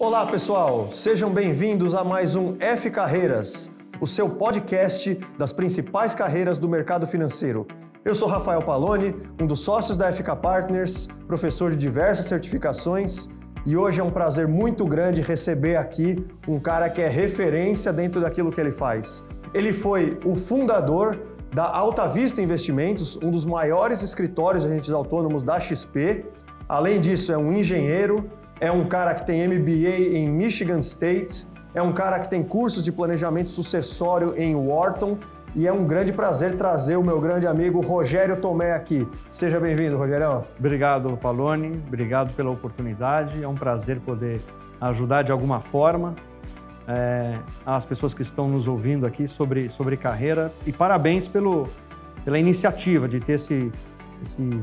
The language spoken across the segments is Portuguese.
Olá, pessoal! Sejam bem-vindos a mais um F Carreiras, o seu podcast das principais carreiras do mercado financeiro. Eu sou Rafael Paloni, um dos sócios da FK Partners, professor de diversas certificações, e hoje é um prazer muito grande receber aqui um cara que é referência dentro daquilo que ele faz. Ele foi o fundador da Alta Vista Investimentos, um dos maiores escritórios de agentes autônomos da XP. Além disso, é um engenheiro, é um cara que tem MBA em Michigan State, é um cara que tem cursos de planejamento sucessório em Wharton e é um grande prazer trazer o meu grande amigo Rogério Tomé aqui. Seja bem-vindo, Rogério. Obrigado, Paloni. Obrigado pela oportunidade. É um prazer poder ajudar de alguma forma as pessoas que estão nos ouvindo aqui sobre carreira. E parabéns pela iniciativa de ter esse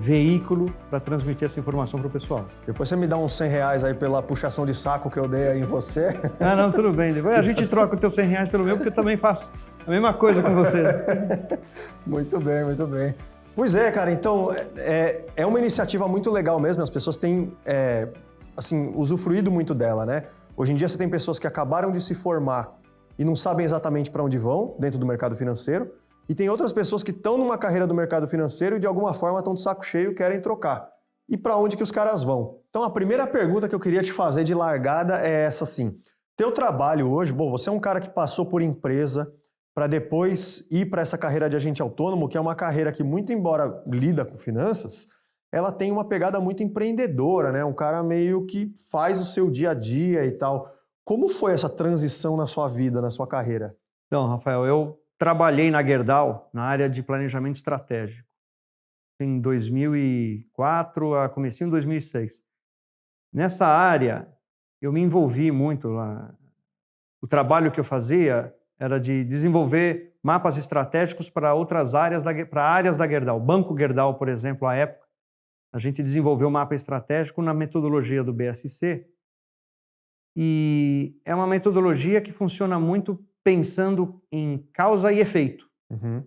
veículo para transmitir essa informação para o pessoal. Depois você me dá uns R$100 aí pela puxação de saco que eu dei aí em você. Ah, não, tudo bem. Depois a gente troca o teu R$100 pelo meu, porque eu também faço a mesma coisa com você. Muito bem, muito bem. Pois é, cara, então é uma iniciativa muito legal mesmo, as pessoas têm usufruído muito dela, né? Hoje em dia você tem pessoas que acabaram de se formar e não sabem exatamente para onde vão dentro do mercado financeiro, e tem outras pessoas que estão numa carreira do mercado financeiro e de alguma forma estão de saco cheio e querem trocar. E para onde que os caras vão? Então a primeira pergunta que eu queria te fazer de largada é essa assim. Teu trabalho hoje, você é um cara que passou por empresa para depois ir para essa carreira de agente autônomo, que é uma carreira que, muito embora lida com finanças, ela tem uma pegada muito empreendedora, né? Um cara meio que faz o seu dia a dia e tal. Como foi essa transição na sua vida, na sua carreira? Então, Rafael, eu trabalhei na Gerdau, na área de planejamento estratégico, em 2004 a comecinho de 2006. Nessa área, eu me envolvi muito lá. O trabalho que eu fazia era de desenvolver mapas estratégicos para outras áreas, para áreas da Gerdau. Banco Gerdau, por exemplo, à época, a gente desenvolveu um mapa estratégico na metodologia do BSC. E é uma metodologia que funciona muito pensando em causa e efeito. Uhum.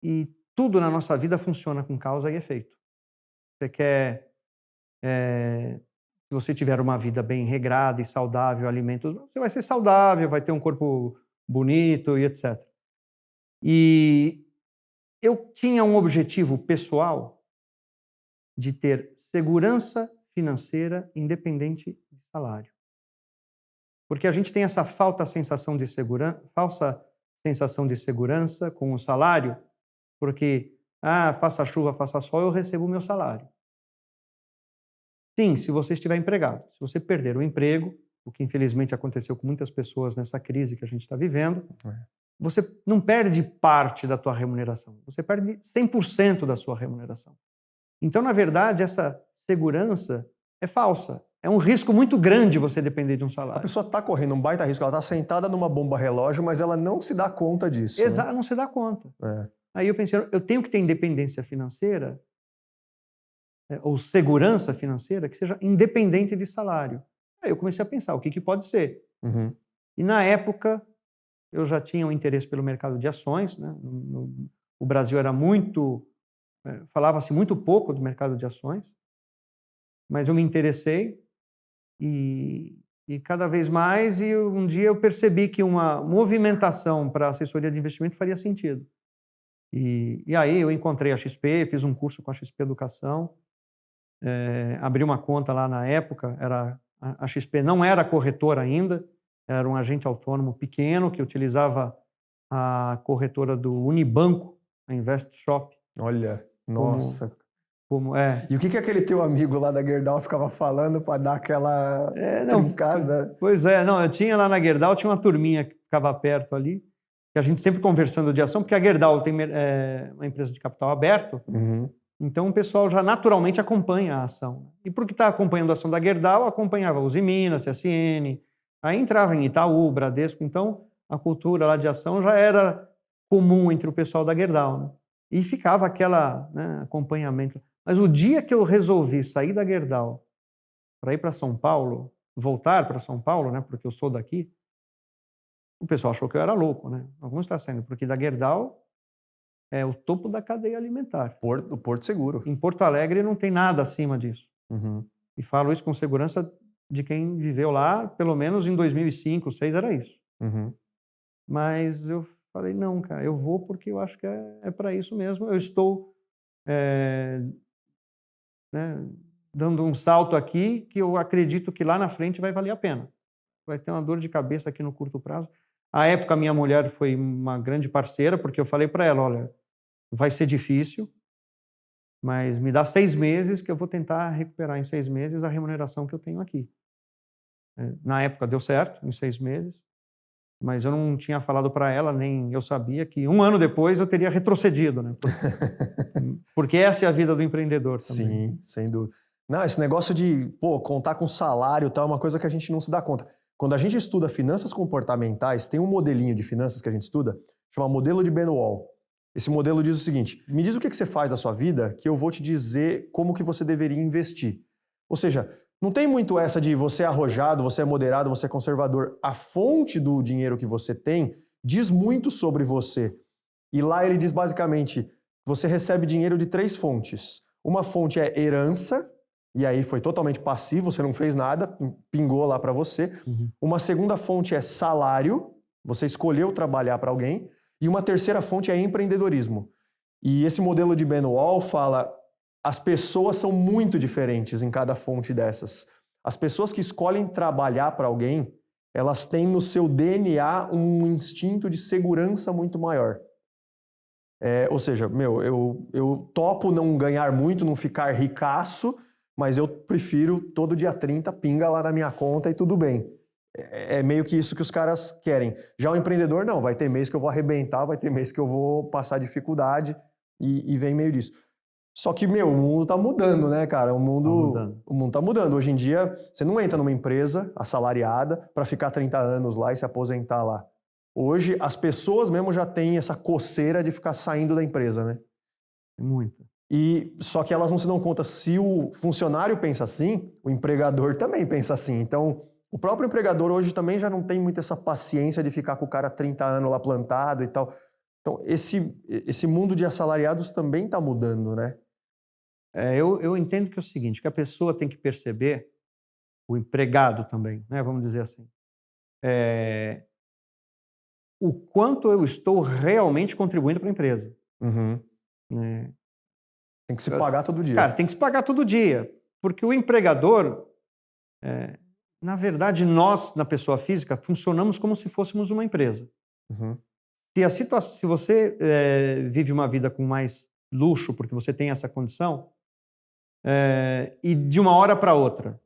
E tudo na nossa vida funciona com causa e efeito. Você quer, se você tiver uma vida bem regrada e saudável, alimentos, você vai ser saudável, vai ter um corpo bonito e etc. E eu tinha um objetivo pessoal de ter segurança financeira independente de salário. Porque a gente tem essa falsa sensação de segurança com o salário, porque, faça chuva, faça sol, eu recebo o meu salário. Sim, se você estiver empregado. Se você perder o emprego, o que infelizmente aconteceu com muitas pessoas nessa crise que a gente está vivendo, você não perde parte da tua remuneração, você perde 100% da sua remuneração. Então, na verdade, essa segurança é falsa. É um risco muito grande você depender de um salário. A pessoa está correndo um baita risco, ela está sentada numa bomba relógio, mas ela não se dá conta disso. Exato, né? não se dá conta. É. Aí eu pensei, eu tenho que ter independência financeira, ou segurança financeira, que seja independente de salário. Aí eu comecei a pensar, o que pode ser? Uhum. E na época, eu já tinha um interesse pelo mercado de ações, né? O Brasil era falava-se muito pouco do mercado de ações, mas eu me interessei e cada vez mais, e um dia eu percebi que uma movimentação para assessoria de investimento faria sentido. E aí eu encontrei a XP, fiz um curso com a XP Educação, abri uma conta lá na época, a XP não era corretora ainda, era um agente autônomo pequeno que utilizava a corretora do Unibanco, a InvestShop. Olha, nossa. E o que aquele teu amigo lá da Gerdau ficava falando para dar aquela trincada? Pois é, eu tinha lá na Gerdau, tinha uma turminha que ficava perto ali, que a gente sempre conversando de ação, porque a Gerdau tem uma empresa de capital aberto, então o pessoal já naturalmente acompanha a ação. E porque está acompanhando a ação da Gerdau, acompanhava Uzi Minas, CSN, aí entrava em Itaú, Bradesco, então a cultura lá de ação já era comum entre o pessoal da Gerdau, né? E ficava aquela acompanhamento. Mas o dia que eu resolvi sair da Gerdau para ir para São Paulo, voltar para São Paulo, né, porque eu sou daqui, o pessoal achou que eu era louco, né? Alguns estão saindo, porque da Gerdau é o topo da cadeia alimentar. O Porto Seguro. Em Porto Alegre não tem nada acima disso. Uhum. E falo isso com segurança de quem viveu lá, pelo menos em 2005, 2006 era isso. Mas eu falei, não, cara, eu vou porque eu acho que é para isso mesmo. Eu estou né, dando um salto aqui que eu acredito que lá na frente vai valer a pena. Vai ter uma dor de cabeça aqui no curto prazo. À época, minha mulher foi uma grande parceira, porque eu falei para ela, olha, vai ser difícil, mas me dá 6 meses que eu vou tentar recuperar em 6 meses a remuneração que eu tenho aqui. Na época deu certo, em 6 meses, mas eu não tinha falado para ela, nem eu sabia que 1 ano depois eu teria retrocedido, né? Porque essa é a vida do empreendedor também. Sim, sem dúvida. Não, esse negócio de, contar com salário e tal é uma coisa que a gente não se dá conta. Quando a gente estuda finanças comportamentais, tem um modelinho de finanças que a gente estuda, chama modelo de Ben Wall. Esse modelo diz o seguinte, me diz o que você faz da sua vida que eu vou te dizer como que você deveria investir. Ou seja, não tem muito essa de você é arrojado, você é moderado, você é conservador. A fonte do dinheiro que você tem diz muito sobre você. E lá ele diz basicamente, você recebe dinheiro de 3 fontes. Uma fonte é herança, e aí foi totalmente passivo, você não fez nada, pingou lá para você. Uma segunda fonte é salário, você escolheu trabalhar para alguém. E uma terceira fonte é empreendedorismo. E esse modelo de Ben Wall fala, as pessoas são muito diferentes em cada fonte dessas. As pessoas que escolhem trabalhar para alguém, elas têm no seu DNA um instinto de segurança muito maior. Ou seja, eu topo não ganhar muito, não ficar ricaço, mas eu prefiro todo dia 30 pinga lá na minha conta e tudo bem. É meio que isso que os caras querem. Já o empreendedor, não. Vai ter mês que eu vou arrebentar, vai ter mês que eu vou passar dificuldade e vem meio disso. Só que, o mundo tá mudando, né, cara? O mundo tá mudando. Hoje em dia, você não entra numa empresa assalariada para ficar 30 anos lá e se aposentar lá. Hoje, as pessoas mesmo já têm essa coceira de ficar saindo da empresa, né? Muito. Só que elas não se dão conta, se o funcionário pensa assim, o empregador também pensa assim. Então, o próprio empregador hoje também já não tem muito essa paciência de ficar com o cara 30 anos lá plantado e tal. Então, esse mundo de assalariados também está mudando, né? Eu entendo que é o seguinte, que a pessoa tem que perceber, o empregado também, né, vamos dizer assim, o quanto eu estou realmente contribuindo para a empresa. Né? Tem que se pagar todo dia. Cara, tem que se pagar todo dia, porque o empregador, na verdade, nós, na pessoa física, funcionamos como se fôssemos uma empresa. Se você vive uma vida com mais luxo, porque você tem essa condição, e de uma hora para outra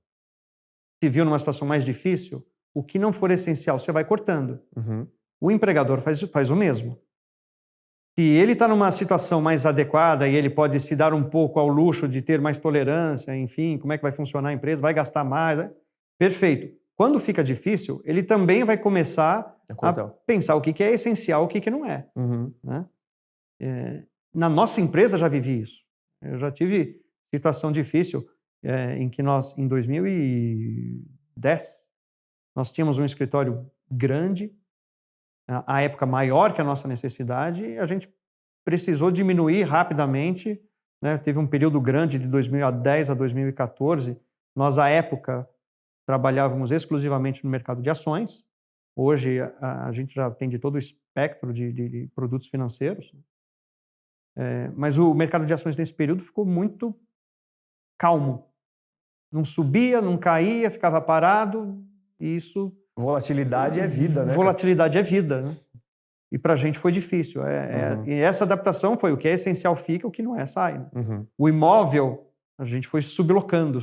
se viu numa situação mais difícil, o que não for essencial você vai cortando. O empregador faz o mesmo. Se ele está numa situação mais adequada e ele pode se dar um pouco ao luxo de ter mais tolerância, enfim, como é que vai funcionar a empresa, vai gastar mais, né? Perfeito. Quando fica difícil, ele também vai começar a pensar o que é essencial, o que não é. Né? Na nossa empresa já vivi isso. Eu já tive situação difícil em que nós, em 2010, nós tínhamos um escritório grande, à época maior que a nossa necessidade, e a gente precisou diminuir rapidamente, né? Teve um período grande de 2010 a 2014. Nós, à época, trabalhávamos exclusivamente no mercado de ações. Hoje, a gente já atende todo o espectro de produtos financeiros. Mas o mercado de ações nesse período ficou muito calmo. Não subia, não caía, ficava parado. E isso... Volatilidade é vida, né? Volatilidade é vida, né? E para a gente foi difícil. E essa adaptação foi o que é essencial fica, o que não é sai. Né? O imóvel, a gente foi sublocando,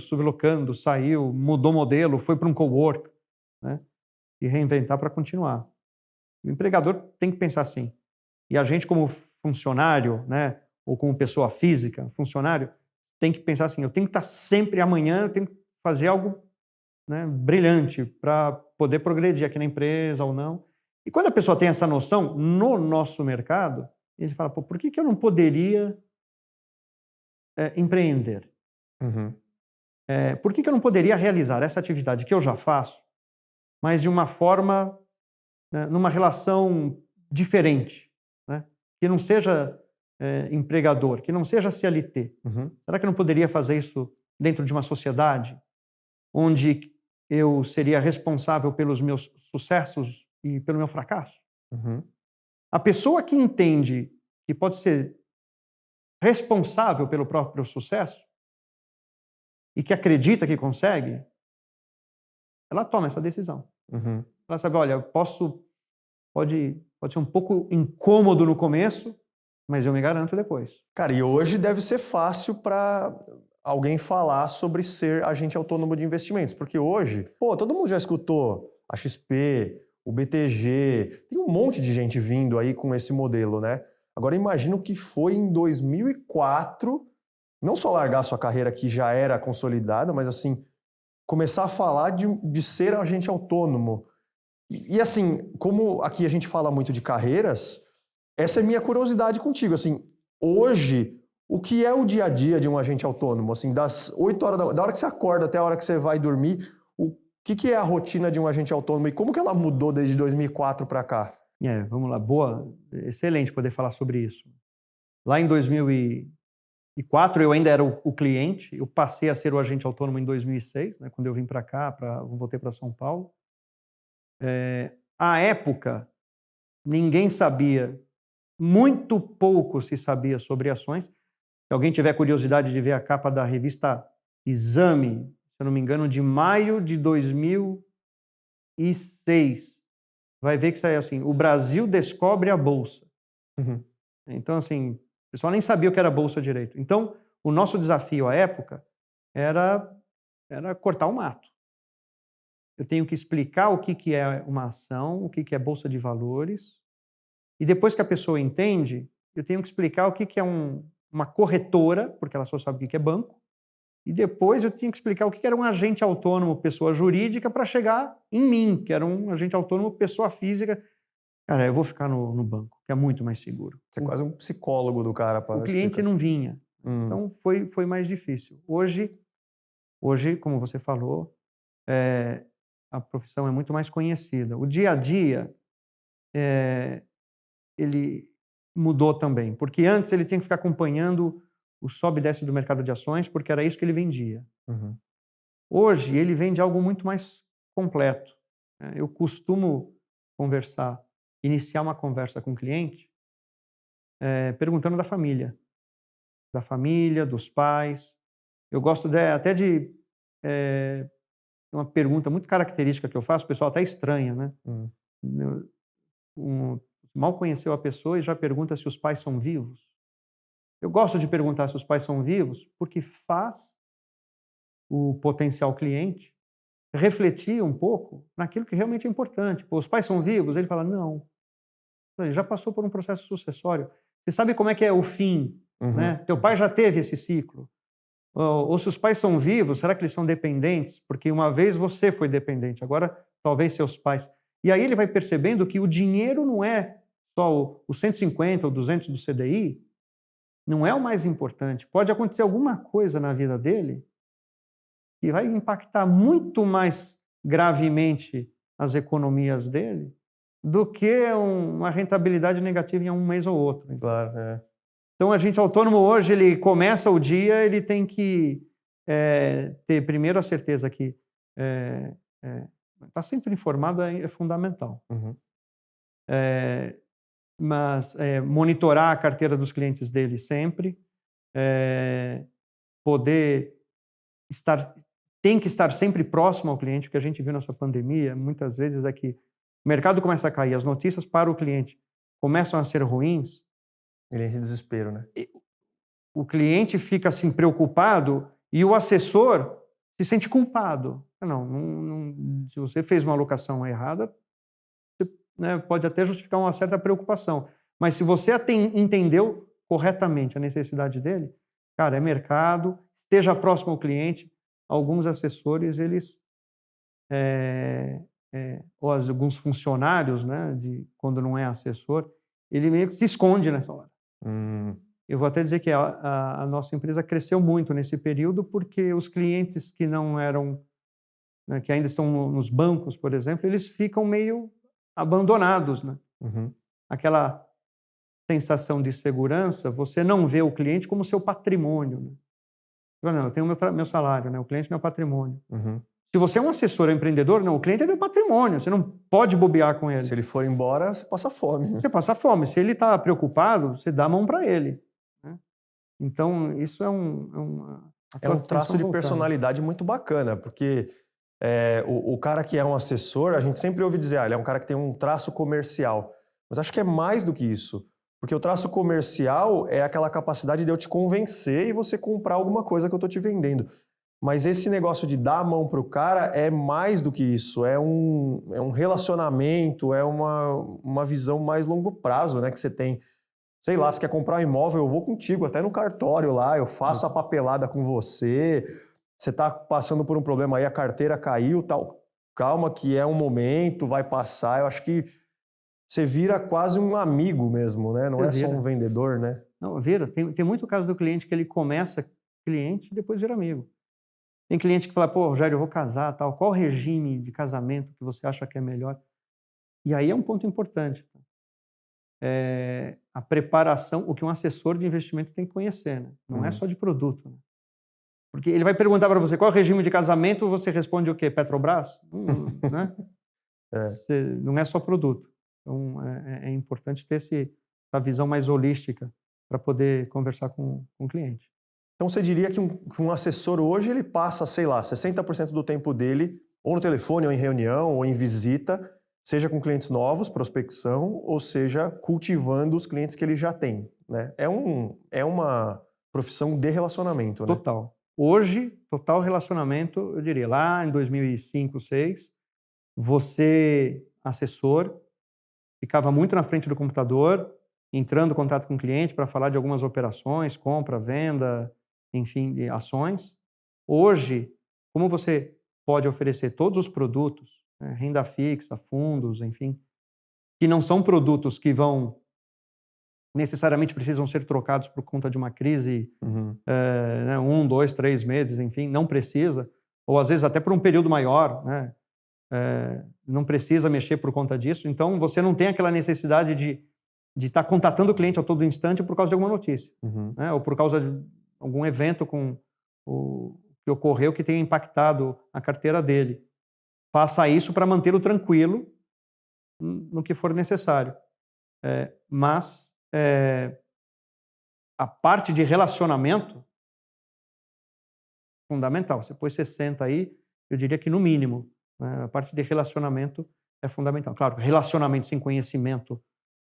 saiu, mudou modelo, foi para um cowork, né? E reinventar para continuar. O empregador tem que pensar assim. E a gente, como funcionário, né, ou como pessoa física, funcionário, tem que pensar assim, eu tenho que estar sempre amanhã, eu tenho que fazer algo, né, brilhante para poder progredir aqui na empresa ou não. E quando a pessoa tem essa noção, no nosso mercado, ele fala, pô, por que eu não poderia empreender? Por que eu não poderia realizar essa atividade que eu já faço, mas de uma forma, né, numa relação diferente, né? Que não seja empregador, que não seja CLT. Será que eu não poderia fazer isso dentro de uma sociedade onde eu seria responsável pelos meus sucessos e pelo meu fracasso? Uhum. A pessoa que entende que pode ser responsável pelo próprio sucesso e que acredita que consegue, ela toma essa decisão. Uhum. Ela sabe, olha, pode ser um pouco incômodo no começo, mas eu me garanto depois. Cara, e hoje deve ser fácil para alguém falar sobre ser agente autônomo de investimentos, porque hoje, pô, todo mundo já escutou a XP, o BTG, tem um monte de gente vindo aí com esse modelo, né? Agora imagina o que foi em 2004, não só largar sua carreira que já era consolidada, mas assim, começar a falar de ser agente autônomo. E assim, como aqui a gente fala muito de carreiras, essa é minha curiosidade contigo, assim, hoje, o que é o dia a dia de um agente autônomo? Assim, das 8 horas da hora que você acorda até a hora que você vai dormir, o que é a rotina de um agente autônomo e como que ela mudou desde 2004 para cá? Vamos lá, boa, excelente poder falar sobre isso. Lá em 2004, eu ainda era o cliente, eu passei a ser o agente autônomo em 2006, né, quando eu vim para cá, voltei para São Paulo. À época, ninguém sabia, muito pouco se sabia sobre ações. Se alguém tiver curiosidade de ver a capa da revista Exame, se eu não me engano, de maio de 2006, vai ver que saiu assim, o Brasil descobre a Bolsa. Uhum. Então, assim, o pessoal nem sabia o que era Bolsa direito. Então, o nosso desafio à época era cortar o mato. Eu tenho que explicar o que é uma ação, o que é Bolsa de Valores, e depois que a pessoa entende, eu tenho que explicar o que é uma corretora, porque ela só sabe o que é banco, e depois eu tinha que explicar o que era um agente autônomo, pessoa jurídica, para chegar em mim, que era um agente autônomo, pessoa física. Cara, eu vou ficar no banco, que é muito mais seguro. Você é quase um psicólogo do cara O para cliente explicar. não vinha. Então, foi mais difícil. Hoje, como você falou, a profissão é muito mais conhecida. O dia a dia, ele mudou também, porque antes ele tinha que ficar acompanhando o sobe e desce do mercado de ações, porque era isso que ele vendia. Uhum. Hoje, ele vende algo muito mais completo. Eu costumo iniciar uma conversa com o cliente, perguntando da família, dos pais. Eu gosto até de uma pergunta muito característica que eu faço, o pessoal até estranha, né? Mal conheceu a pessoa e já pergunta se os pais são vivos. Eu gosto de perguntar se os pais são vivos porque faz o potencial cliente refletir um pouco naquilo que realmente é importante. Pô, os pais são vivos? Ele fala, não. Ele já passou por um processo sucessório. Você sabe como é que é o fim, né? Teu pai já teve esse ciclo. Ou se os pais são vivos, será que eles são dependentes? Porque uma vez você foi dependente, agora talvez seus pais. E aí ele vai percebendo que o dinheiro não é só o 150 ou 200 do CDI, não é o mais importante. Pode acontecer alguma coisa na vida dele que vai impactar muito mais gravemente as economias dele do que uma rentabilidade negativa em um mês ou outro. Claro, é. Então, o agente autônomo hoje, ele começa o dia, ele tem que ter primeiro a certeza que estar sempre informado é fundamental. Uhum. Mas monitorar a carteira dos clientes dele sempre, tem que estar sempre próximo ao cliente, o que a gente viu nessa pandemia, muitas vezes é que o mercado começa a cair, as notícias para o cliente começam a ser ruins. Ele entra em desespero, né? O cliente fica assim preocupado e o assessor se sente culpado. Se você fez uma alocação errada, você, né, pode até justificar uma certa preocupação. Mas se você entendeu corretamente a necessidade dele, cara, é mercado, esteja próximo ao cliente. Alguns assessores, eles ou alguns funcionários, né, quando não é assessor, ele meio que se esconde nessa hora. Eu vou até dizer que a nossa empresa cresceu muito nesse período porque os clientes que não eram, né, que ainda estão nos bancos, por exemplo, eles ficam meio abandonados, né? Aquela sensação de segurança, você não vê o cliente como seu patrimônio, né? Não, eu tenho meu salário, né? O cliente é meu patrimônio. Se Se você é um assessor empreendedor, não, o cliente é teu patrimônio, você não pode bobear com ele. Se ele for embora, você passa fome. Você passa fome. Se ele está preocupado, você dá a mão para ele. Né? Então, isso é um traço de personalidade muito bacana, porque o cara que é um assessor, a gente sempre ouve dizer, ele é um cara que tem um traço comercial. Mas acho que é mais do que isso. Porque o traço comercial é aquela capacidade de eu te convencer e você comprar alguma coisa que eu estou te vendendo. Mas esse negócio de dar a mão pro cara é mais do que isso. É um relacionamento, é uma visão mais longo prazo, né, que você tem. Sei lá, se quer comprar um imóvel, eu vou contigo, até no cartório lá, eu faço a papelada com você. Você está passando por um problema aí, a carteira caiu, tal. Calma que é um momento, vai passar. Eu acho que você vira quase um amigo mesmo, né? Não é só um vendedor, né? Não, vira. Tem muito caso do cliente que ele começa cliente e depois vira amigo. Tem cliente que fala, pô, Rogério, eu vou casar, tal. Qual regime de casamento que você acha que é melhor? E aí é um ponto importante. A preparação, o que um assessor de investimento tem que conhecer, né? Não é só de produto. Né? Porque ele vai perguntar para você qual é o regime de casamento, você responde o quê? Petrobras? Né? Não é só produto. Então, é importante ter essa visão mais holística para poder conversar com o cliente. Então, você diria que um assessor hoje, ele passa, sei lá, 60% do tempo dele ou no telefone, ou em reunião, ou em visita, seja com clientes novos, prospecção, ou seja, cultivando os clientes que ele já tem, né? É uma profissão de relacionamento, né? Total. Hoje, total relacionamento, eu diria, lá em 2005, 2006, você, assessor, ficava muito na frente do computador, entrando em contato com o cliente para falar de algumas operações, compra, venda, enfim, de ações. Hoje, como você pode oferecer todos os produtos, né, renda fixa, fundos, enfim, que não são produtos que necessariamente precisam ser trocados por conta de uma crise, 1, 2, 3 meses, enfim, não precisa, ou às vezes até por um período maior, né? Não precisa mexer por conta disso, então você não tem aquela necessidade de estar contatando o cliente a todo instante por causa de alguma notícia, né? Ou por causa de algum evento que ocorreu que tenha impactado a carteira dele. Faça isso para mantê-lo tranquilo no que for necessário. Mas a parte de relacionamento fundamental. Você pôs 60 aí, eu diria que no mínimo. Né? A parte de relacionamento é fundamental. Claro, relacionamento sem conhecimento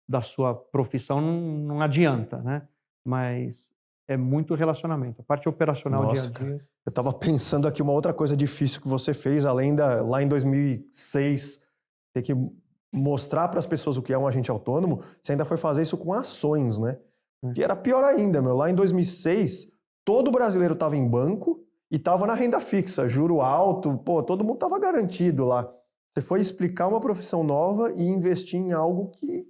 da sua profissão não adianta, né? Mas é muito relacionamento. A parte operacional dia a dia. Cara, eu estava pensando aqui uma outra coisa difícil que você fez, além lá em 2006, ter que mostrar para as pessoas o que é um agente autônomo, você ainda foi fazer isso com ações, né? Que era pior ainda, meu. Lá em 2006, todo brasileiro estava em banco e estava na renda fixa, juro alto, pô, todo mundo estava garantido lá. Você foi explicar uma profissão nova e investir em algo que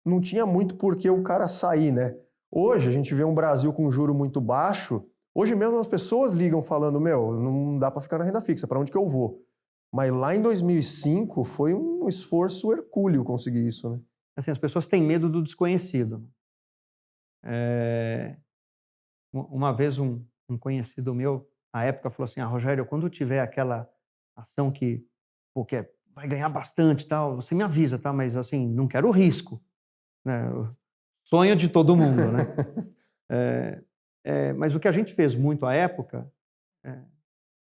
não tinha muito por que o cara sair, né? Hoje a gente vê um Brasil com juro muito baixo. Hoje mesmo as pessoas ligam falando, meu, não dá para ficar na renda fixa, para onde que eu vou? Mas lá em 2005 foi um esforço hercúleo conseguir isso, né? Assim, as pessoas têm medo do desconhecido. Uma vez um conhecido meu, na época, falou assim, Rogério, quando tiver aquela ação que vai ganhar bastante, tal, você me avisa, tá? Mas assim, não quero risco. Né? Sonho de todo mundo, né? Mas o que a gente fez muito à época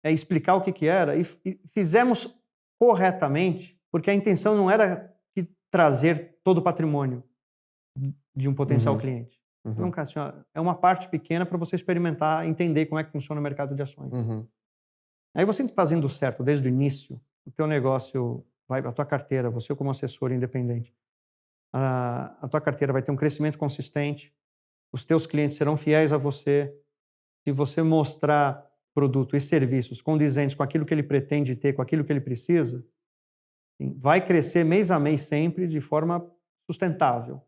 é explicar o que era e fizemos corretamente, porque a intenção não era trazer todo o patrimônio de um potencial cliente. Então, cara, assim, é uma parte pequena para você experimentar, entender como é que funciona o mercado de ações. Aí você fazendo certo desde o início, o teu negócio a tua carteira, você como assessor independente, a tua carteira vai ter um crescimento consistente, os teus clientes serão fiéis a você. Se você mostrar produto e serviços condizentes com aquilo que ele pretende ter, com aquilo que ele precisa, vai crescer mês a mês sempre de forma sustentável.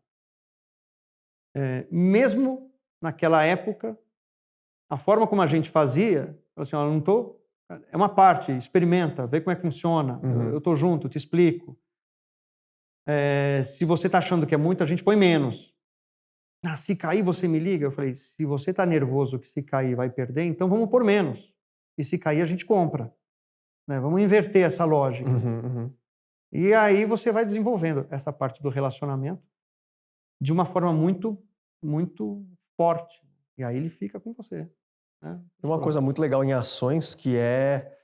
Mesmo naquela época, a forma como a gente fazia, assim, não tô, é uma parte, experimenta, vê como é que funciona, eu estou junto, te explico. Se você está achando que é muito, a gente põe menos. Se cair, você me liga? Eu falei, se você está nervoso que se cair vai perder, então vamos pôr menos. E se cair, a gente compra. né? Vamos inverter essa lógica. Uhum. E aí você vai desenvolvendo essa parte do relacionamento de uma forma muito, muito forte. E aí ele fica com você, né? Tem uma coisa muito legal em ações que é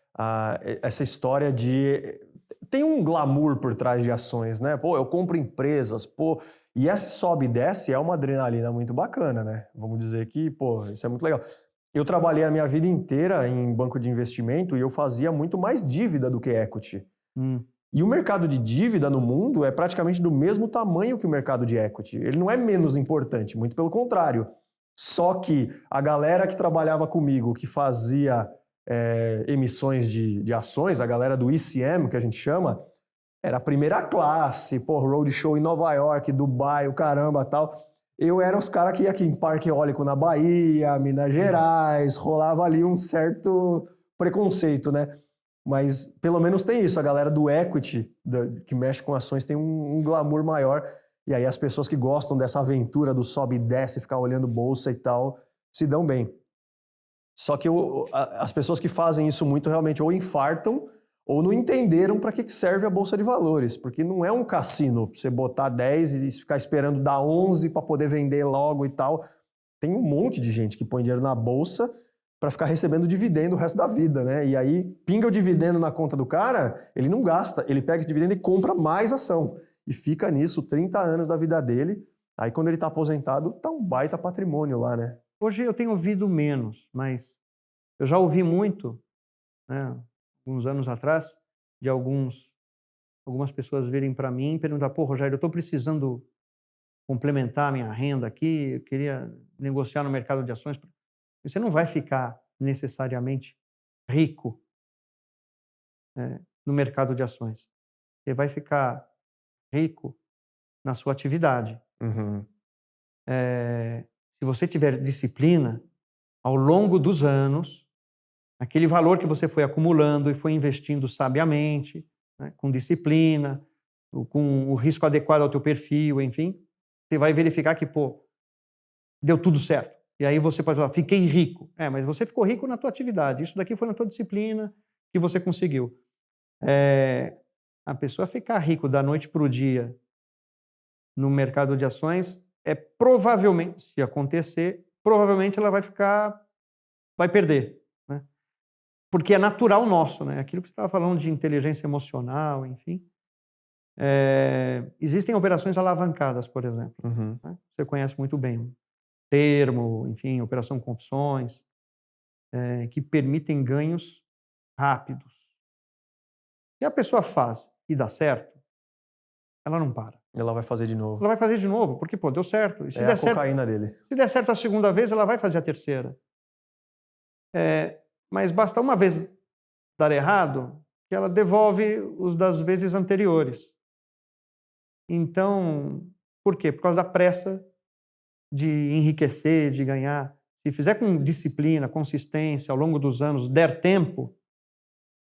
essa história de... Tem um glamour por trás de ações, né? Pô, eu compro empresas, pô... E essa sobe e desce é uma adrenalina muito bacana, né? Vamos dizer que, pô, isso é muito legal. Eu trabalhei a minha vida inteira em banco de investimento e eu fazia muito mais dívida do que equity. E o mercado de dívida no mundo é praticamente do mesmo tamanho que o mercado de equity. Ele não é menos importante, muito pelo contrário. Só que a galera que trabalhava comigo, que fazia emissões de ações, a galera do ECM, que a gente chama, era a primeira classe, pô, roadshow em Nova York, Dubai, o caramba, tal. Eu era os caras que ia aqui em Parque Eólico na Bahia, Minas Gerais, rolava ali um certo preconceito, né? Mas pelo menos tem isso, a galera do equity, que mexe com ações, tem um glamour maior. E aí as pessoas que gostam dessa aventura do sobe e desce, ficar olhando bolsa e tal, se dão bem. Só que as pessoas que fazem isso muito realmente ou infartam ou não entenderam para que serve a Bolsa de Valores, porque não é um cassino, você botar 10 e ficar esperando dar 11 para poder vender logo e tal. Tem um monte de gente que põe dinheiro na Bolsa para ficar recebendo dividendo o resto da vida, né? E aí pinga o dividendo na conta do cara, ele não gasta, ele pega esse dividendo e compra mais ação. E fica nisso 30 anos da vida dele. Aí quando ele está aposentado, tá um baita patrimônio lá, né? Hoje eu tenho ouvido menos, mas eu já ouvi muito, né, alguns anos atrás, de algumas pessoas virem para mim e perguntar: pô, Rogério, eu estou precisando complementar a minha renda aqui, eu queria negociar no mercado de ações. Você não vai ficar necessariamente rico, no mercado de ações. Você vai ficar rico na sua atividade. Uhum. Se você tiver disciplina, ao longo dos anos, aquele valor que você foi acumulando e foi investindo sabiamente, né, com disciplina, com o risco adequado ao teu perfil, enfim, você vai verificar que, pô, deu tudo certo. E aí você pode falar: fiquei rico. Mas você ficou rico na tua atividade. Isso daqui foi na tua disciplina que você conseguiu. A pessoa ficar rico da noite para o dia no mercado de ações provavelmente, se acontecer, provavelmente ela vai perder, né? Porque é natural nosso, né? Aquilo que você estava falando de inteligência emocional, enfim. Existem operações alavancadas, por exemplo. Uhum. Né? Você conhece muito bem. Termo, enfim, operação com opções, que permitem ganhos rápidos. Se a pessoa faz e dá certo, ela não para. Ela vai fazer de novo. Ela vai fazer de novo, porque, pô, deu certo. E se É der a certo, cocaína dele. se der certo a segunda vez, ela vai fazer a terceira. Mas basta uma vez dar errado que ela devolve os das vezes anteriores. Então, por quê? Por causa da pressa de enriquecer, de ganhar. Se fizer com disciplina, consistência, ao longo dos anos, der tempo,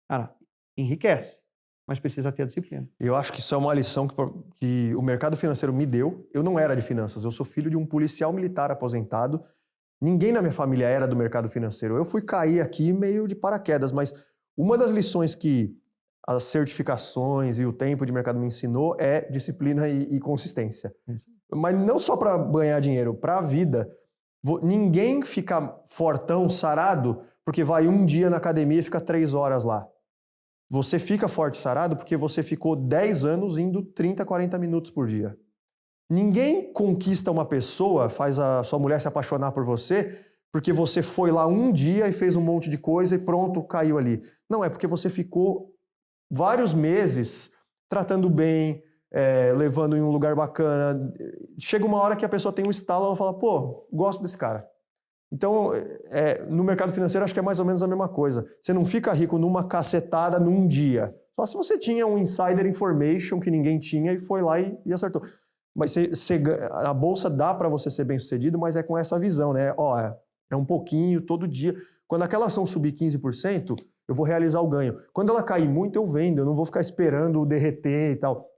cara, enriquece, mas precisa ter a disciplina. Eu acho que isso é uma lição que o mercado financeiro me deu. Eu não era de finanças, eu sou filho de um policial militar aposentado. Ninguém na minha família era do mercado financeiro. Eu fui cair aqui meio de paraquedas, mas uma das lições que as certificações e o tempo de mercado me ensinou é disciplina e consistência. Isso. Mas não só para ganhar dinheiro, para a vida. Ninguém fica fortão, sarado, porque vai um dia na academia e fica 3 horas lá. Você fica forte, sarado, porque você ficou 10 anos indo 30, 40 minutos por dia. Ninguém conquista uma pessoa, faz a sua mulher se apaixonar por você, porque você foi lá um dia e fez um monte de coisa e pronto, caiu ali. Não, é porque você ficou vários meses tratando bem, levando em um lugar bacana. Chega uma hora que a pessoa tem um estalo, ela fala: pô, gosto desse cara. Então, no mercado financeiro, acho que é mais ou menos a mesma coisa. Você não fica rico numa cacetada num dia. Só se você tinha um insider information que ninguém tinha e foi lá e acertou. Mas a bolsa dá para você ser bem sucedido, mas é com essa visão, né? Ó, é um pouquinho todo dia. Quando aquela ação subir 15%, eu vou realizar o ganho. Quando ela cair muito, eu vendo. Eu não vou ficar esperando derreter e tal.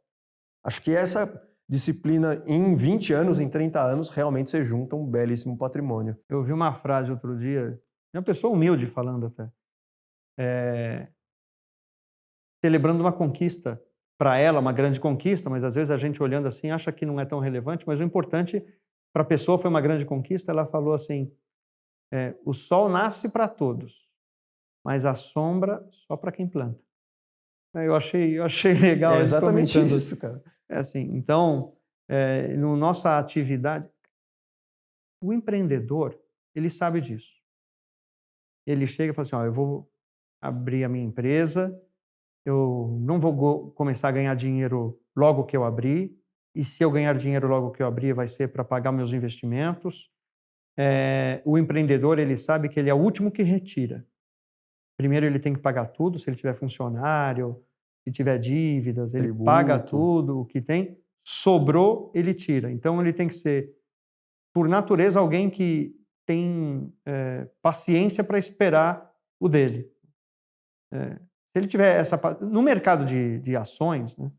Acho que essa disciplina, em 20 anos, em 30 anos, realmente você junta um belíssimo patrimônio. Eu ouvi uma frase outro dia, de uma pessoa humilde falando até. celebrando uma conquista para ela, uma grande conquista, mas às vezes a gente olhando assim acha que não é tão relevante, mas o importante para a pessoa foi uma grande conquista. Ela falou assim, o sol nasce para todos, mas a sombra só para quem planta. Eu achei legal É ele exatamente comentando. isso, cara. Assim, então, no nossa atividade, o empreendedor, ele sabe disso. Ele chega e fala assim, eu vou abrir a minha empresa, eu não vou começar a ganhar dinheiro logo que eu abrir, e se eu ganhar dinheiro logo que eu abrir, vai ser para pagar meus investimentos. O empreendedor, ele sabe que ele é o último que retira. Primeiro ele tem que pagar tudo, se ele tiver funcionário, se tiver dívidas, ele paga Tributo. tudo o que tem, sobrou, ele tira. Então ele tem que ser, por natureza, alguém que tem paciência para esperar o dele. Se ele tiver essa... No mercado de ações, né,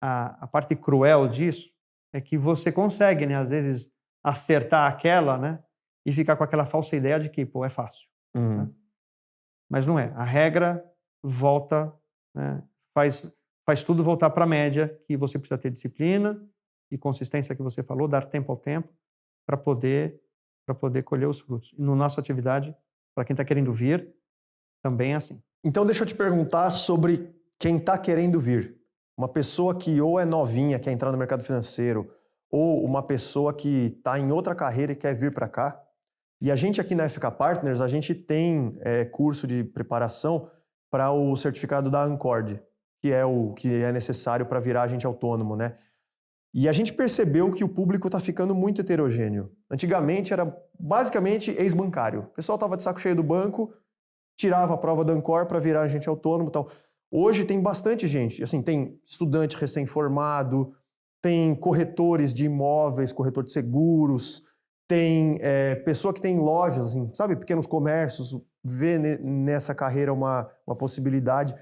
a parte cruel disso é que você consegue, né, às vezes, acertar aquela, né, e ficar com aquela falsa ideia de que, pô, é fácil. Né? Mas não é. A regra volta, né, faz tudo voltar para a média, que você precisa ter disciplina e consistência que você falou, dar tempo ao tempo para poder colher os frutos. E na nossa atividade, para quem está querendo vir, também é assim. Então deixa eu te perguntar sobre quem está querendo vir. Uma pessoa que ou é novinha, quer entrar no mercado financeiro, ou uma pessoa que está em outra carreira e quer vir para cá. E a gente aqui na FK Partners, a gente tem curso de preparação para o certificado da Ancord, que é o que é necessário para virar agente autônomo, né? E a gente percebeu que o público está ficando muito heterogêneo. Antigamente era basicamente ex-bancário. O pessoal estava de saco cheio do banco, tirava a prova da Ancor para virar agente autônomo e tal. Hoje tem bastante gente, assim, tem estudante recém-formado, tem corretores de imóveis, corretor de seguros, tem pessoa que tem lojas, assim, sabe, pequenos comércios, vê nessa carreira uma possibilidade. O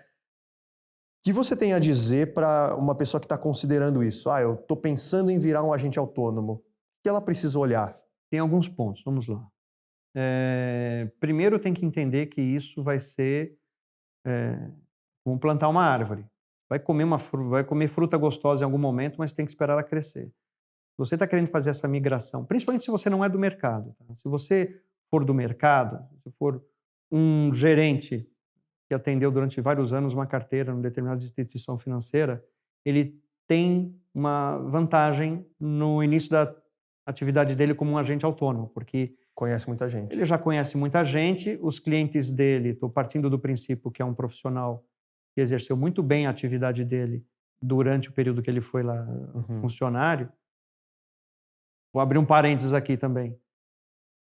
que você tem a dizer para uma pessoa que está considerando isso? Eu estou pensando em virar um agente autônomo. O que ela precisa olhar? Tem alguns pontos, vamos lá. Primeiro tem que entender que isso vai ser como plantar uma árvore. Vai comer fruta gostosa em algum momento, mas tem que esperar ela crescer. Se você está querendo fazer essa migração, principalmente se você não é do mercado, tá? Se você for do mercado, se for um gerente que atendeu durante vários anos uma carteira numa determinada instituição financeira, ele tem uma vantagem no início da atividade dele como um agente autônomo, porque Conhece muita gente. ele já conhece muita gente, os clientes dele, estou partindo do princípio que é um profissional que exerceu muito bem a atividade dele durante o período que ele foi lá funcionário. Vou abrir um parênteses aqui também,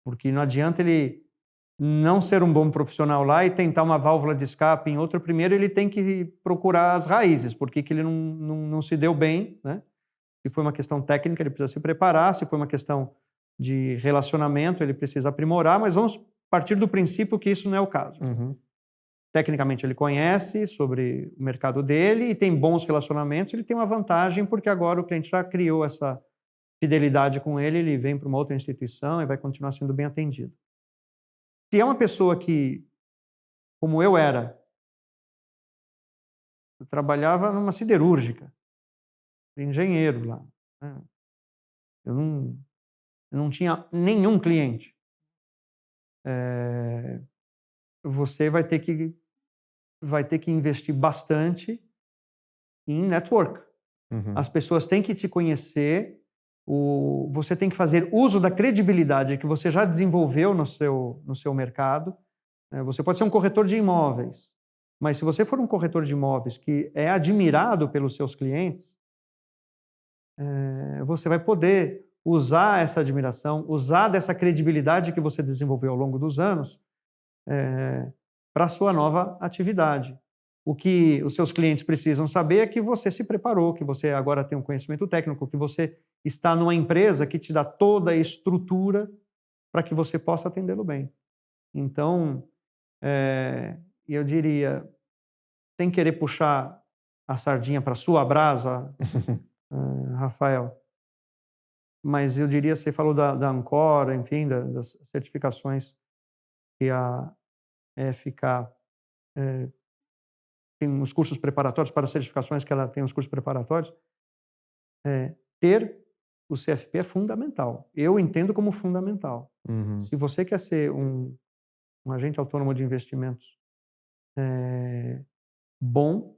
porque não adianta ele não ser um bom profissional lá e tentar uma válvula de escape em outra. Primeiro ele tem que procurar as raízes, porque que ele não se deu bem, né? Se foi uma questão técnica, ele precisa se preparar, se foi uma questão de relacionamento, ele precisa aprimorar, mas vamos partir do princípio que isso não é o caso. Tecnicamente ele conhece sobre o mercado dele e tem bons relacionamentos, ele tem uma vantagem porque agora o cliente já criou essa fidelidade com ele, ele vem para uma outra instituição e vai continuar sendo bem atendido. Se é uma pessoa que, como eu era, eu trabalhava numa siderúrgica, engenheiro lá, né? Eu não tinha nenhum cliente. Você vai ter que investir bastante em network. As pessoas têm que te conhecer, você tem que fazer uso da credibilidade que você já desenvolveu no seu mercado. Você pode ser um corretor de imóveis, mas se você for um corretor de imóveis que é admirado pelos seus clientes, você vai poder usar essa admiração, usar dessa credibilidade que você desenvolveu ao longo dos anos para a sua nova atividade. O que os seus clientes precisam saber é que você se preparou, que você agora tem um conhecimento técnico, que você está numa empresa que te dá toda a estrutura para que você possa atendê-lo bem. Então, eu diria, sem querer puxar a sardinha para a sua brasa, Rafael, mas eu diria, você falou da Ancor, enfim, das certificações que a FK tem os cursos preparatórios para certificações que ela tem os cursos preparatórios. Ter o CFP é fundamental. Eu entendo como fundamental. Uhum. Se você quer ser um agente autônomo de investimentos bom,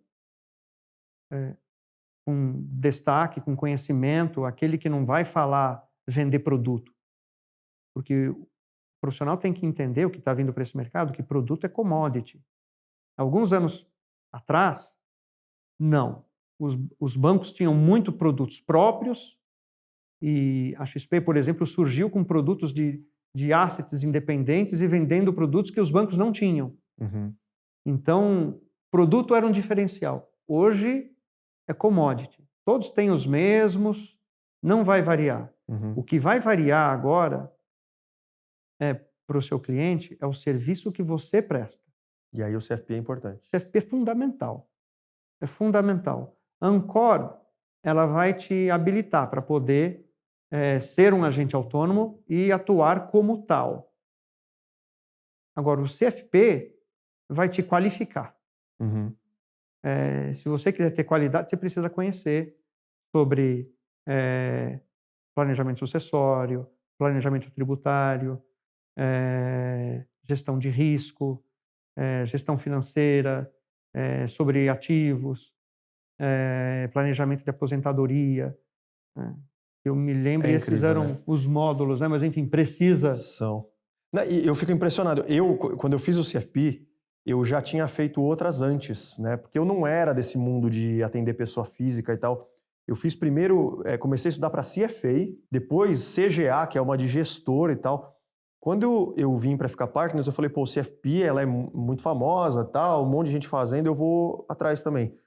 com destaque, com conhecimento, aquele que não vai falar vender produto. Porque o profissional tem que entender o que está vindo para esse mercado, que produto é commodity. Alguns anos atrás, não. Os bancos tinham muito produtos próprios e a XP, por exemplo, surgiu com produtos de assets independentes e vendendo produtos que os bancos não tinham. Uhum. Então, produto era um diferencial. Hoje é commodity. Todos têm os mesmos, não vai variar. Uhum. O que vai variar agora para o seu cliente é o serviço que você presta. E aí o CFP é importante. CFP é fundamental. É fundamental. A Ancor, ela vai te habilitar para poder ser um agente autônomo e atuar como tal. Agora, o CFP vai te qualificar. Uhum. Se você quiser ter qualidade, você precisa conhecer sobre planejamento sucessório, planejamento tributário, gestão de risco, gestão financeira, sobre ativos, planejamento de aposentadoria. Eu me lembro, esses incrível, eram né? os módulos, né? Mas enfim, precisa. São. E eu fico impressionado. Quando eu fiz o CFP, eu já tinha feito outras antes, né? Porque eu não era desse mundo de atender pessoa física e tal. Eu fiz primeiro, comecei a estudar para CFA, depois CGA, que é uma de gestor e tal. Quando eu vim para ficar partner, eu falei, pô, o CFP, ela é muito famosa, tal, um monte de gente fazendo, eu vou atrás também.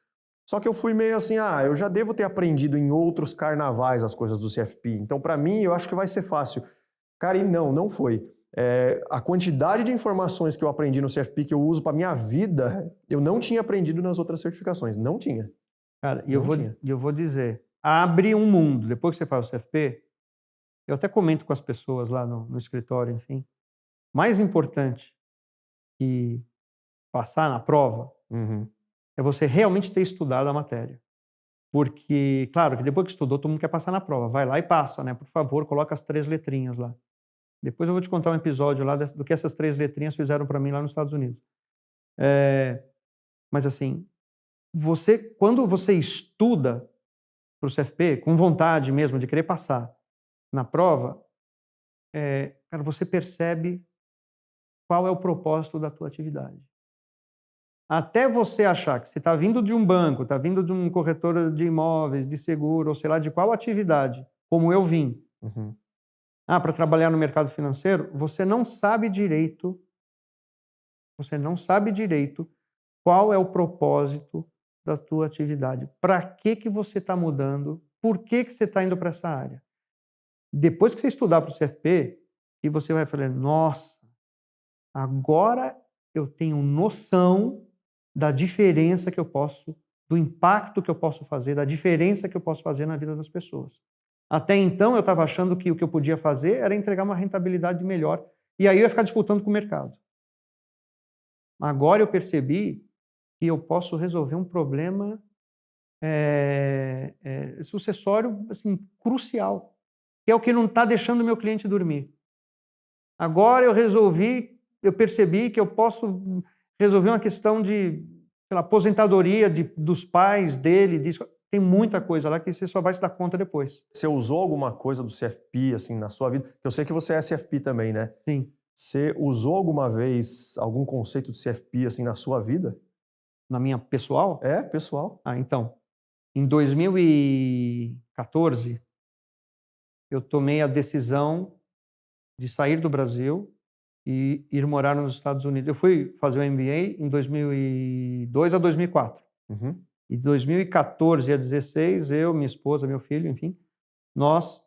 Só que eu fui meio assim, eu já devo ter aprendido em outros carnavais as coisas do CFP. Então, para mim, eu acho que vai ser fácil. Cara, e não foi. A quantidade de informações que eu aprendi no CFP, que eu uso para minha vida, eu não tinha aprendido nas outras certificações. Não tinha. Cara, e eu vou dizer, abre um mundo. Depois que você faz o CFP, eu até comento com as pessoas lá no escritório, enfim. Mais importante que passar na prova é você realmente ter estudado a matéria. Porque, claro, que depois que estudou, todo mundo quer passar na prova. Vai lá e passa, né? Por favor, coloca as 3 letrinhas lá. Depois eu vou te contar um episódio lá do que essas 3 letrinhas fizeram para mim lá nos Estados Unidos. Mas assim, quando você estuda para o CFP, com vontade mesmo de querer passar na prova, cara, você percebe qual é o propósito da tua atividade. Até você achar que você está vindo de um banco, está vindo de um corretor de imóveis, de seguro, ou sei lá de qual atividade, como eu vim. Para trabalhar no mercado financeiro, você não sabe direito qual é o propósito da tua atividade. Para que você está mudando? Por que você está indo para essa área? Depois que você estudar para o CFP, e você vai falar, nossa, agora eu tenho noção da diferença que eu posso, do impacto que eu posso fazer, da diferença que eu posso fazer na vida das pessoas. Até então eu estava achando que o que eu podia fazer era entregar uma rentabilidade melhor, e aí eu ia ficar disputando com o mercado. Agora eu percebi que eu posso resolver um problema sucessório assim, crucial, que é o que não está deixando o meu cliente dormir. Agora eu percebi que eu posso resolver uma questão de aposentadoria dos pais dele. Tem muita coisa lá que você só vai se dar conta depois. Você usou alguma coisa do CFP assim, na sua vida? Eu sei que você é CFP também, né? Sim. Você usou alguma vez algum conceito de CFP assim, na sua vida? Na minha pessoal? Pessoal. Então, em 2014, eu tomei a decisão de sair do Brasil e ir morar nos Estados Unidos. Eu fui fazer o MBA em 2002 a 2004. E de 2014 a 2016, eu, minha esposa, meu filho, enfim, nós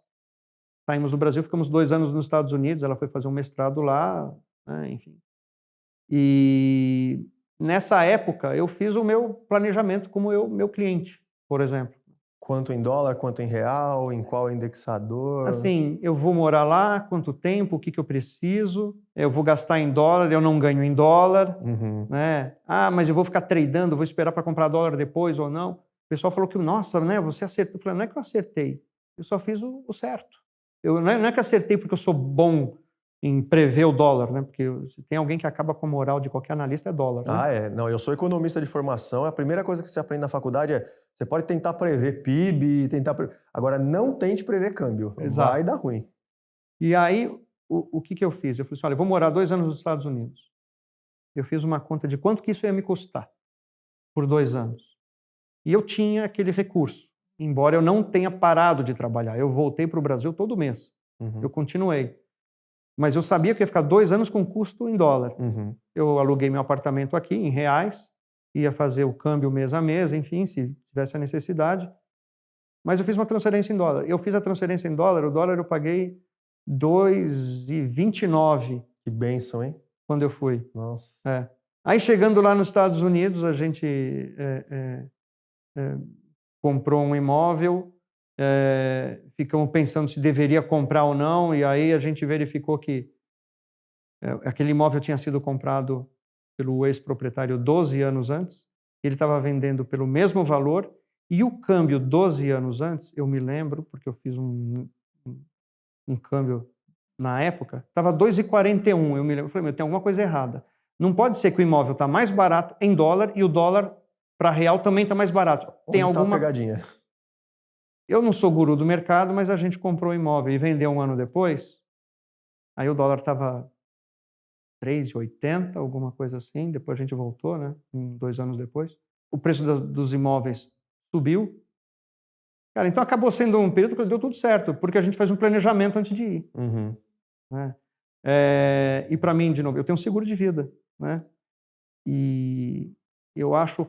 saímos do Brasil, ficamos 2 anos nos Estados Unidos, ela foi fazer um mestrado lá, né, enfim. E nessa época eu fiz o meu planejamento como meu cliente, por exemplo. Quanto em dólar, quanto em real, em qual indexador? Assim, eu vou morar lá, quanto tempo, o que eu preciso, eu vou gastar em dólar, eu não ganho em dólar, Uhum. né? Ah, mas eu vou ficar tradando, vou esperar para comprar dólar depois ou não. O pessoal falou que, nossa, né, você acertou. Eu falei, não é que eu acertei, eu só fiz o certo. Não é que acertei porque eu sou bom em prever o dólar, né? Porque se tem alguém que acaba com a moral de qualquer analista é dólar, né? Ah, é. Não, eu sou economista de formação. A primeira coisa que você aprende na faculdade é você pode tentar prever PIB, agora não tente prever câmbio. Vai Exato. dar ruim. E aí, o que eu fiz? Eu falei assim, olha, eu vou morar 2 anos nos Estados Unidos. Eu fiz uma conta de quanto que isso ia me custar por 2 anos. E eu tinha aquele recurso, embora eu não tenha parado de trabalhar. Eu voltei para o Brasil todo mês. Eu Uhum. continuei. Mas eu sabia que ia ficar 2 anos com custo em dólar. Uhum. Eu aluguei meu apartamento aqui em reais, ia fazer o câmbio mês a mês, enfim, se tivesse a necessidade. Mas eu fiz uma transferência em dólar. Eu fiz a transferência em dólar, o dólar eu paguei 2,29 Que bênção, hein? quando eu fui. Nossa. É. Aí chegando lá nos Estados Unidos, a gente comprou um imóvel, ficamos pensando se deveria comprar ou não, e aí a gente verificou que aquele imóvel tinha sido comprado pelo ex-proprietário 12 anos antes, ele estava vendendo pelo mesmo valor, e o câmbio 12 anos antes, eu me lembro, porque eu fiz um câmbio na época, estava 2,41, eu me lembro, eu falei, meu, tem alguma coisa errada. Não pode ser que o imóvel está mais barato em dólar e o dólar para real também está mais barato. Tem Onde está a alguma... pegadinha? Eu não sou guru do mercado, mas a gente comprou o imóvel e vendeu um ano depois. Aí o dólar estava 3,80, alguma coisa assim. Depois a gente voltou, né? 2 anos depois. O preço dos imóveis subiu. Cara, então acabou sendo um período que deu tudo certo, porque a gente faz um planejamento antes de ir, Uhum. né? E para mim, de novo, eu tenho um seguro de vida, né? E eu acho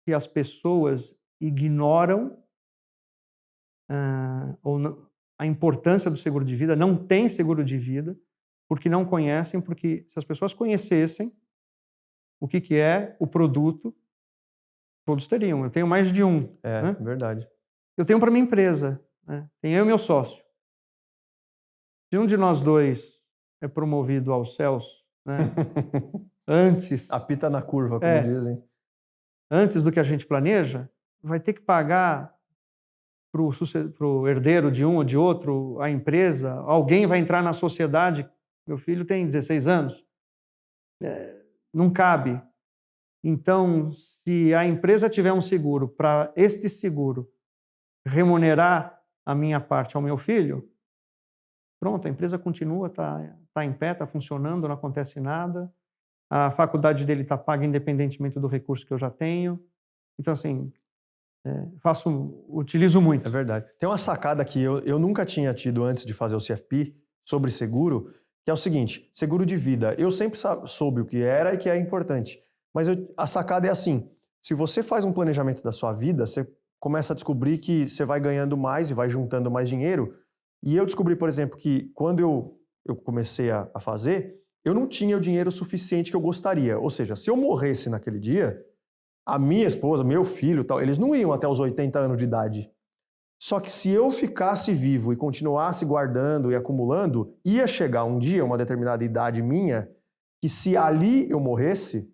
que as pessoas ignoram a importância do seguro de vida, não tem seguro de vida, porque não conhecem, porque se as pessoas conhecessem o que é o produto, todos teriam. Eu tenho mais de um, É, né? verdade. Eu tenho para minha empresa, né? Tem eu e meu sócio. Se um de nós dois é promovido aos céus, né? Antes, Apita na curva, como é, dizem. antes do que a gente planeja, vai ter que pagar para o herdeiro de um ou de outro, a empresa, alguém vai entrar na sociedade. Meu filho tem 16 anos, não cabe. Então, se a empresa tiver um seguro, para este seguro remunerar a minha parte ao meu filho, pronto, a empresa continua, tá em pé, está funcionando, não acontece nada, a faculdade dele está paga independentemente do recurso que eu já tenho. Então, assim, utilizo É muito. verdade. Tem uma sacada que eu nunca tinha tido antes de fazer o CFP sobre seguro, que é o seguinte: seguro de vida. Eu sempre soube o que era e que é importante. Mas a sacada é assim: se você faz um planejamento da sua vida, você começa a descobrir que você vai ganhando mais e vai juntando mais dinheiro. E eu descobri, por exemplo, que quando eu comecei a fazer, eu não tinha o dinheiro suficiente que eu gostaria. Ou seja, se eu morresse naquele dia, a minha esposa, meu filho, tal, eles não iam até os 80 anos de idade. Só que se eu ficasse vivo e continuasse guardando e acumulando, ia chegar um dia, uma determinada idade minha, que se ali eu morresse,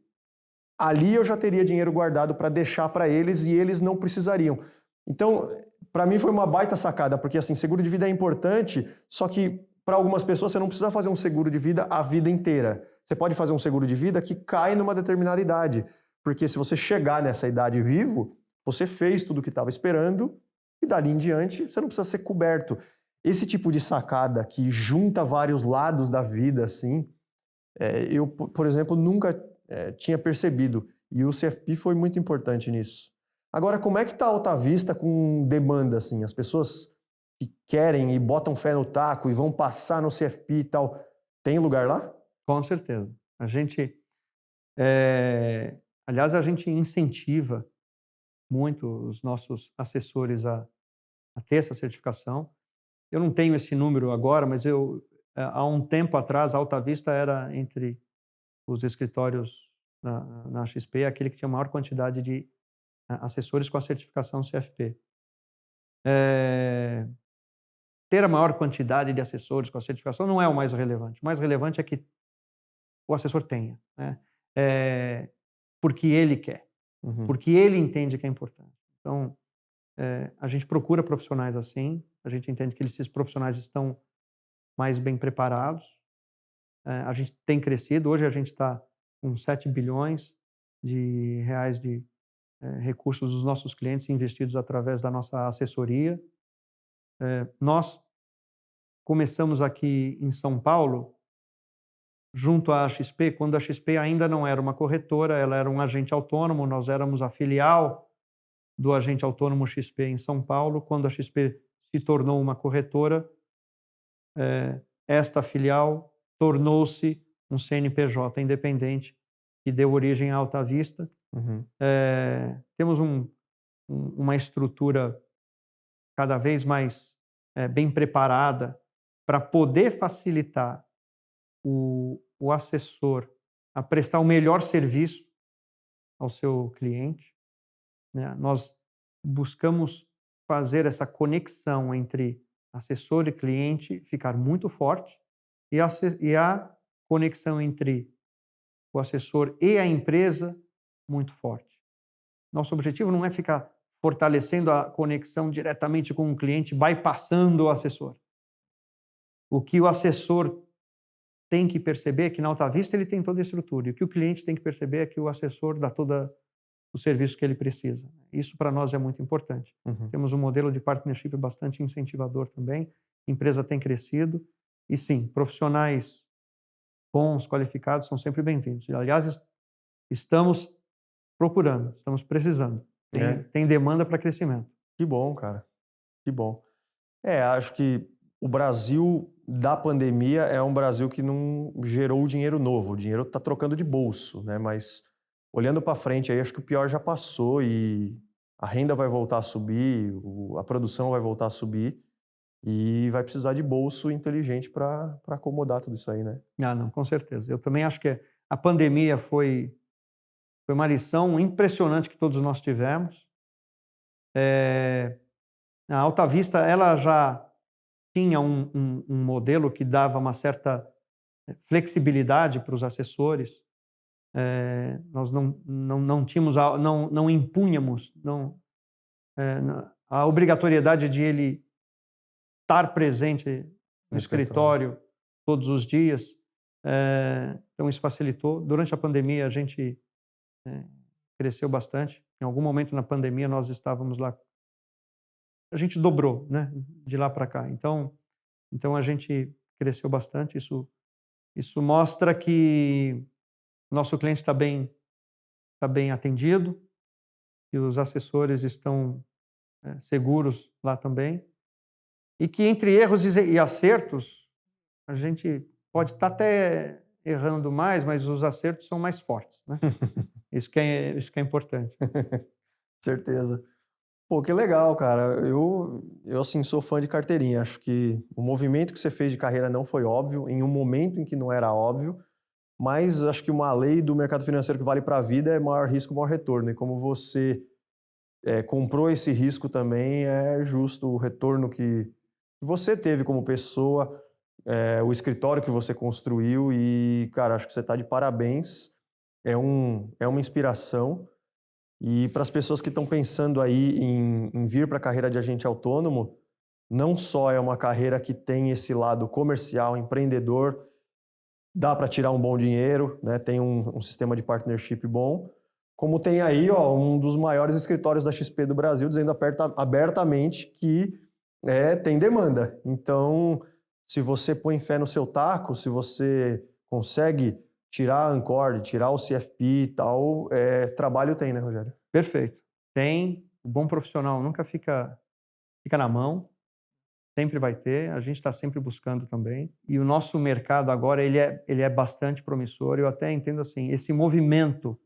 ali eu já teria dinheiro guardado para deixar para eles e eles não precisariam. Então, para mim foi uma baita sacada, porque assim, seguro de vida é importante, só que para algumas pessoas você não precisa fazer um seguro de vida a vida inteira. Você pode fazer um seguro de vida que cai numa determinada idade, porque se você chegar nessa idade vivo, você fez tudo o que estava esperando e dali em diante você não precisa ser coberto. Esse tipo de sacada que junta vários lados da vida, assim, eu, por exemplo, nunca tinha percebido. E o CFP foi muito importante nisso. Agora, como é que está a Alta Vista com demanda, assim? As pessoas que querem e botam fé no taco e vão passar no CFP e tal, tem lugar lá? Com certeza. A gente, aliás, a gente incentiva muito os nossos assessores a ter essa certificação. Eu não tenho esse número agora, mas há um tempo atrás, a Alta Vista era entre os escritórios na XP aquele que tinha a maior quantidade de assessores com a certificação CFP. ter a maior quantidade de assessores com a certificação não é o mais relevante. O mais relevante é que o assessor tenha, né? Porque ele quer, porque ele entende que é importante. Então, a gente procura profissionais assim, a gente entende que esses profissionais estão mais bem preparados. A gente tem crescido, hoje a gente está com 7 bilhões de reais de recursos dos nossos clientes investidos através da nossa assessoria. Nós começamos aqui em São Paulo, junto à XP, quando a XP ainda não era uma corretora, ela era um agente autônomo, nós éramos a filial do agente autônomo XP em São Paulo. Quando a XP se tornou uma corretora, esta filial tornou-se um CNPJ independente que deu origem à Alta Vista. Temos uma estrutura cada vez mais bem preparada para poder facilitar o assessor a prestar o melhor serviço ao seu cliente, né? Nós buscamos fazer essa conexão entre assessor e cliente ficar muito forte e a conexão entre o assessor e a empresa muito forte. Nosso objetivo não é ficar fortalecendo a conexão diretamente com o cliente, bypassando o assessor. O que o assessor tem que perceber é que na Alta Vista ele tem toda a estrutura, e o que o cliente tem que perceber é que o assessor dá todo o serviço que ele precisa. Isso para nós é muito importante. Temos um modelo de partnership bastante incentivador também, a empresa tem crescido, e sim, profissionais bons, qualificados, são sempre bem-vindos. Aliás, estamos procurando, estamos precisando. Tem demanda para crescimento. Que bom, cara. Que bom. Acho que o Brasil da pandemia é um Brasil que não gerou dinheiro novo. O dinheiro está trocando de bolso, né? Mas olhando para frente, aí acho que o pior já passou e a renda vai voltar a subir, a produção vai voltar a subir e vai precisar de bolso inteligente para acomodar tudo isso aí, né? Não, com certeza. Eu também acho que a pandemia foi uma lição impressionante que todos nós tivemos. A Alta Vista, ela já tinha um modelo que dava uma certa flexibilidade para os assessores. Nós não tínhamos, não impunhamos a obrigatoriedade de ele estar presente no escritório todos os dias. Então isso facilitou. Durante a pandemia a gente cresceu bastante. Em algum momento na pandemia nós estávamos lá, a gente dobrou, né, de lá para cá. Então a gente cresceu bastante. Isso mostra que o nosso cliente está bem atendido, que os assessores estão seguros lá também, e que entre erros e acertos a gente pode estar até errando mais, mas os acertos são mais fortes, né? Isso que é importante. Certeza. Pô, que legal, cara. Eu assim, sou fã de carteirinha. Acho que o movimento que você fez de carreira não foi óbvio, em um momento em que não era óbvio, mas acho que uma lei do mercado financeiro que vale para a vida é maior risco, maior retorno. E como você comprou esse risco também, é justo o retorno que você teve como pessoa, o escritório que você construiu e, cara, acho que você está de parabéns. É uma inspiração. E para as pessoas que estão pensando aí em vir para a carreira de agente autônomo, não só é uma carreira que tem esse lado comercial, empreendedor, dá para tirar um bom dinheiro, né? Tem um sistema de partnership bom, como tem aí um dos maiores escritórios da XP do Brasil dizendo abertamente que tem demanda. Então, se você põe fé no seu taco, se você consegue tirar a Ancor, tirar o CFP e tal, trabalho tem, né, Rogério? Perfeito. Tem. O bom profissional nunca fica na mão, sempre vai ter. A gente está sempre buscando também. E o nosso mercado agora, ele é bastante promissor. Eu até entendo assim, esse movimento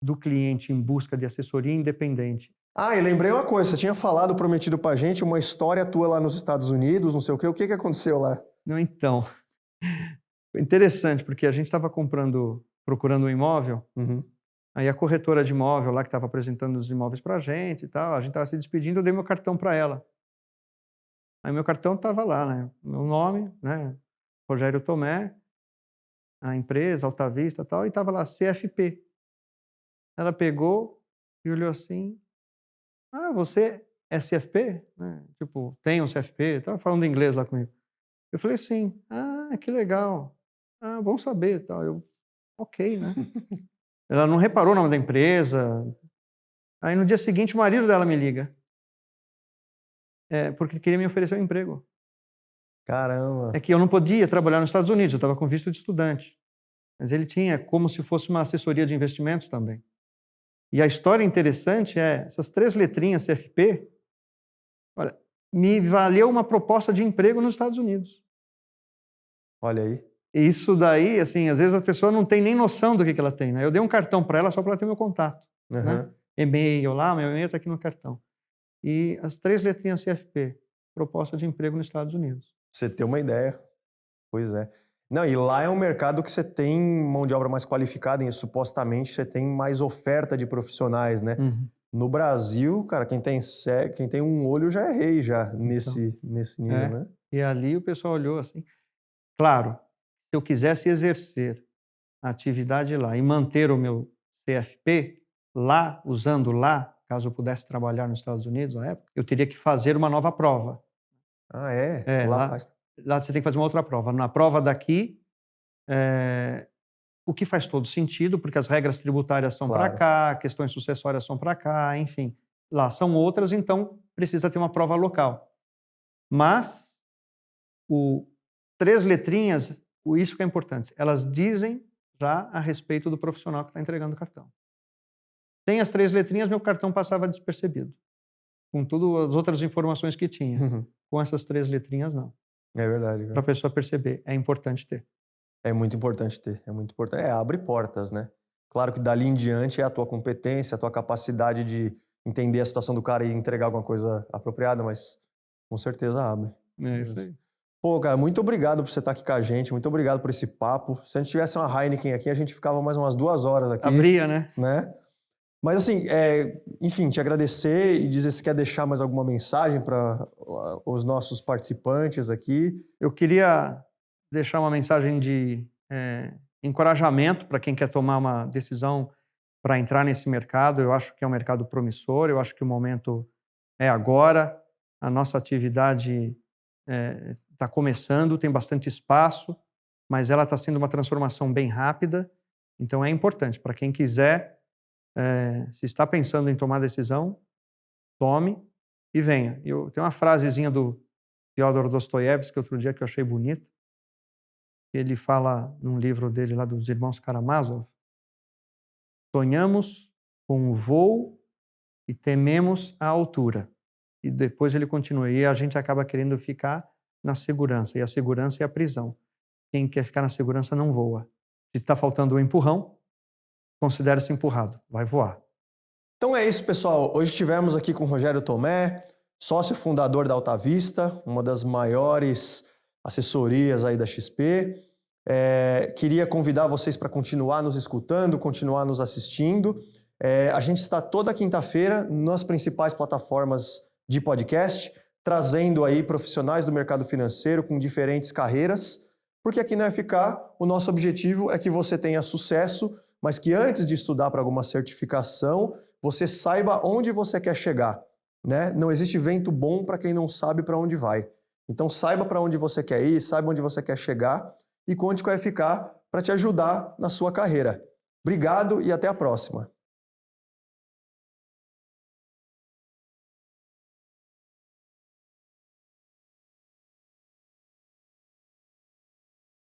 do cliente em busca de assessoria independente. E lembrei uma coisa, você tinha prometido pra gente uma história tua lá nos Estados Unidos, não sei o que aconteceu lá? Não, então, foi interessante, porque a gente estava procurando um imóvel, Aí a corretora de imóvel lá que estava apresentando os imóveis para a gente e tal, a gente estava se despedindo, eu dei meu cartão para ela. Aí meu cartão estava lá, né? Meu nome, né? Rogério Tomé, a empresa, Alta Vista e tal, e estava lá, CFP. Ela pegou e olhou assim, você é CFP? Né? Tipo, tem um CFP? Estava falando inglês lá comigo. Eu falei, sim. Que legal. Bom saber e tal. Eu, ok, né? Ela não reparou o nome da empresa. Aí no dia seguinte o marido dela me liga. Porque queria me oferecer um emprego. Caramba. É que eu não podia trabalhar nos Estados Unidos, eu estava com visto de estudante. Mas ele tinha como se fosse uma assessoria de investimentos também. E a história interessante essas 3 letrinhas CFP, olha, me valeu uma proposta de emprego nos Estados Unidos. Olha aí. Isso daí, assim, às vezes a pessoa não tem nem noção do que ela tem, né? Eu dei um cartão para ela só para ela ter meu contato, né? E-mail lá, meu e-mail está aqui no cartão. E as 3 letrinhas CFP, proposta de emprego nos Estados Unidos. Você ter uma ideia. Pois é. Não, e lá é um mercado que você tem mão de obra mais qualificada e supostamente você tem mais oferta de profissionais, né? Uhum. No Brasil, cara, quem tem um olho já é rei já nesse nível, né? E ali o pessoal olhou assim. Claro, se eu quisesse exercer a atividade lá e manter o meu CFP lá, usando lá, caso eu pudesse trabalhar nos Estados Unidos na época, eu teria que fazer uma nova prova. Lá faz. Lá você tem que fazer uma outra prova. Na prova daqui, o que faz todo sentido, porque as regras tributárias são para cá, questões sucessórias são para cá, enfim. Lá são outras, então precisa ter uma prova local. Mas, 3 letrinhas, isso que é importante, elas dizem já a respeito do profissional que está entregando o cartão. Sem as 3 letrinhas, meu cartão passava despercebido. Com todas as outras informações que tinha. Uhum. Com essas 3 letrinhas, não. É verdade. Para a pessoa perceber, é importante ter. É muito importante ter, é muito importante. Abre portas, né? Claro que dali em diante é a tua competência, a tua capacidade de entender a situação do cara e entregar alguma coisa apropriada, mas com certeza abre. É isso aí. Pô, cara, muito obrigado por você estar aqui com a gente, muito obrigado por esse papo. Se a gente tivesse uma Heineken aqui, a gente ficava mais umas 2 horas aqui. Abria, né? Mas assim, enfim, te agradecer e dizer se quer deixar mais alguma mensagem para os nossos participantes aqui. Eu queria deixar uma mensagem de encorajamento para quem quer tomar uma decisão para entrar nesse mercado. Eu acho que é um mercado promissor, eu acho que o momento é agora. A nossa atividade está começando, tem bastante espaço, mas ela está sendo uma transformação bem rápida. Então é importante, para quem quiser, se está pensando em tomar decisão, tome e venha. Eu tenho uma frasezinha do Fyodor Dostoiévski, outro dia, que eu achei bonita. Ele fala num livro dele lá dos irmãos Karamazov: sonhamos com o voo e tememos a altura. E depois ele continua, e a gente acaba querendo ficar na segurança, e a segurança é a prisão. Quem quer ficar na segurança não voa. Se está faltando um empurrão, considere-se empurrado, vai voar. Então é isso, pessoal. Hoje estivemos aqui com o Rogério Tomé, sócio fundador da Alta Vista, uma das maiores assessorias aí da XP. Queria convidar vocês para continuar nos escutando, continuar nos assistindo. A gente está toda quinta-feira nas principais plataformas de podcast, trazendo aí profissionais do mercado financeiro com diferentes carreiras, porque aqui na FK o nosso objetivo é que você tenha sucesso, mas que antes de estudar para alguma certificação, você saiba onde você quer chegar, né? Não existe vento bom para quem não sabe para onde vai. Então saiba para onde você quer ir, saiba onde você quer chegar e conte com a FK para te ajudar na sua carreira. Obrigado e até a próxima.